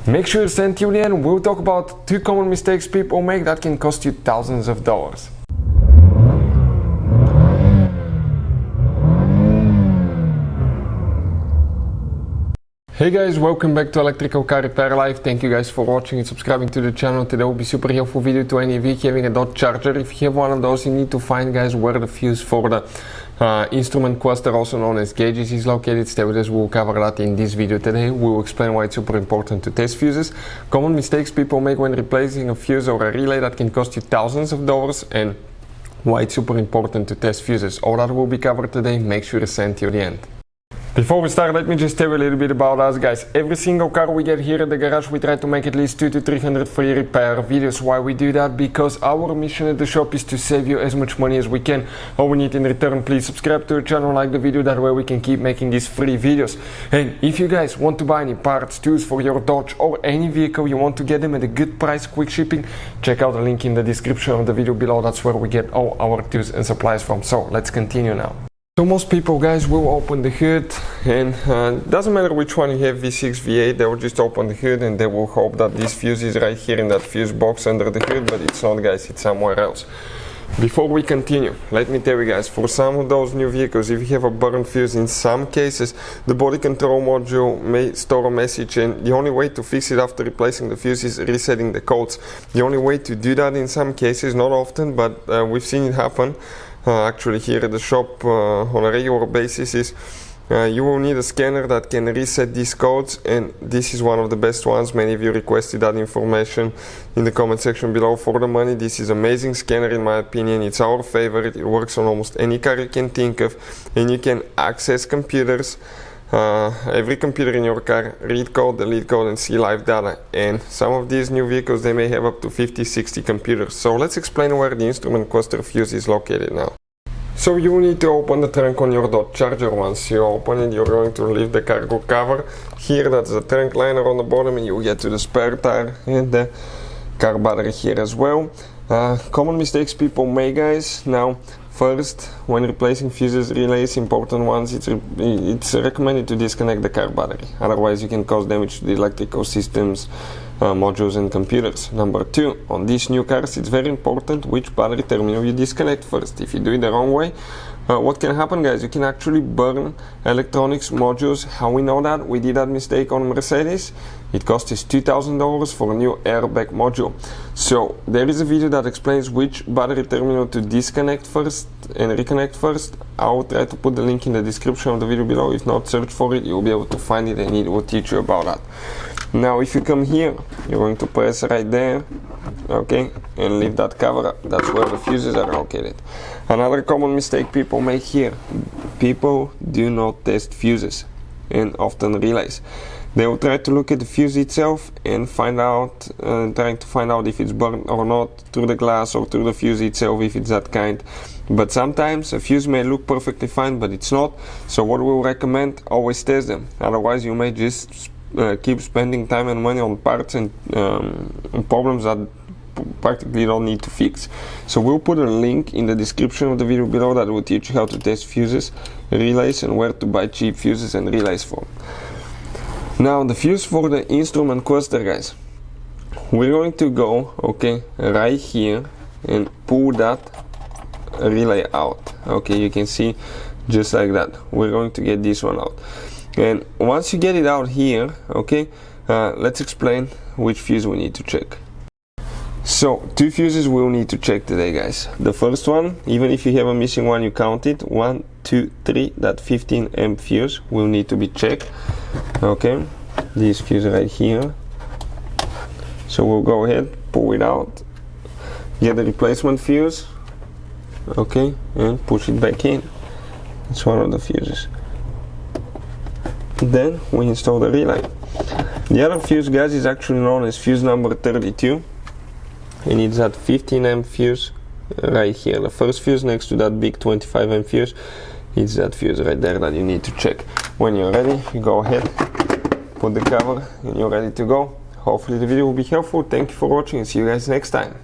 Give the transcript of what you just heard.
Make sure you stay till the end. We'll talk about 2 common mistakes people make that can cost you thousands of dollars. Hey guys, welcome back to Electrical Car Repair Live. Thank you guys for watching and subscribing to the channel. Today will be super helpful video to any vehicle having a Dodge Charger. If you have one of those, you need to find, guys, where the fuse for the instrument cluster, also known as gauges, is located. Stay with us, we'll cover that in this video today. We'll explain why it's super important to test fuses, common mistakes people make when replacing a fuse or a relay that can cost you thousands of dollars, and why it's super important to test fuses. All that will be covered today. Make sure to stay till the end. Before we start, let me just tell you a little bit about us, guys. Every single car we get here at the garage, we try to make at least 200 to 300 free repair videos. Why we do that? Because our mission at the shop is to save you as much money as we can. All we need in return, please subscribe to the channel, like the video, that way we can keep making these free videos. And if you guys want to buy any parts, tools for your Dodge or any vehicle, you want to get them at a good price, quick shipping, check out the link in the description of the video below. That's where we get all our tools and supplies from. So let's continue now. So most people, guys, will open the hood, and doesn't matter which one you have, V6, V8, they will just open the hood and they will hope that this fuse is right here in that fuse box under the hood, but it's not, guys, it's somewhere else. Before we continue, let me tell you guys, for some of those new vehicles, if you have a burned fuse, in some cases the body control module may store a message, and the only way to fix it after replacing the fuse is resetting the codes. The only way to do that in some cases, not often, but we've seen it happen actually here at the shop on a regular basis, is you will need a scanner that can reset these codes, and this is one of the best ones. Many of you requested that information in the comment section below. For the money, this is amazing scanner in my opinion. It's our favorite. It works on almost any car you can think of, and you can access computers, every computer in your car, read code, delete code, and see live data. And some of these new vehicles, they may have up to 50-60 computers. So let's explain where the instrument cluster fuse is located now. So you need to open the trunk on your Dodge Charger. Once you open it, you're going to leave the cargo cover. Here, that's the trunk liner on the bottom, and you get to the spare tire and the car battery here as well. Common mistakes people make, guys. Now, first, when replacing fuses, relays, important ones, it's recommended to disconnect the car battery. Otherwise, you can cause damage to the electrical systems, modules and computers. Number 2, on these new cars, it's very important which battery terminal you disconnect first. If you do it the wrong way, what can happen, guys? You can actually burn electronics modules. How we know that? We did that mistake on Mercedes. It cost us $2,000 for a new airbag module. So there is a video that explains which battery terminal to disconnect first and reconnect first. I'll try to put the link in the description of the video below. If not, search for it, you'll be able to find it, and it will teach you about that. Now if you come here, you're going to press right there, okay, and leave that cover up. That's where the fuses are located. Another common mistake people make here, people do not test fuses and often relays. They will try to look at the fuse itself and find out, trying to find out if it's burnt or not through the glass or through the fuse itself, if it's that kind. But sometimes a fuse may look perfectly fine, but it's not. So what we'll recommend, always test them. Otherwise you may just keep spending time and money on parts and problems that practically don't need to fix. So we'll put a link in the description of the video below that will teach you how to test fuses, relays, and where to buy cheap fuses and relays for. Now the fuse for the instrument cluster, guys, we're going to go, okay, right here and pull that relay out. Okay, you can see just like that. We're going to get this one out, and once you get it out here, okay, let's explain which fuse we need to check. So 2 fuses we'll need to check today, guys. The first one, even if you have a missing one, you count it, 1, 2, 3, that 15 amp fuse will need to be checked. Okay, this fuse right here. So we'll go ahead, pull it out, get the replacement fuse, okay, and push it back in. It's one of the fuses. Then we install the relay. The other fuse, guys, is actually known as fuse number 32, and it's that 15 amp fuse right here. The first fuse next to that big 25 amp fuse, it's that fuse right there that you need to check. When you're ready, you go ahead, put the cover, and you're ready to go. Hopefully the video will be helpful. Thank you for watching, and see you guys next time.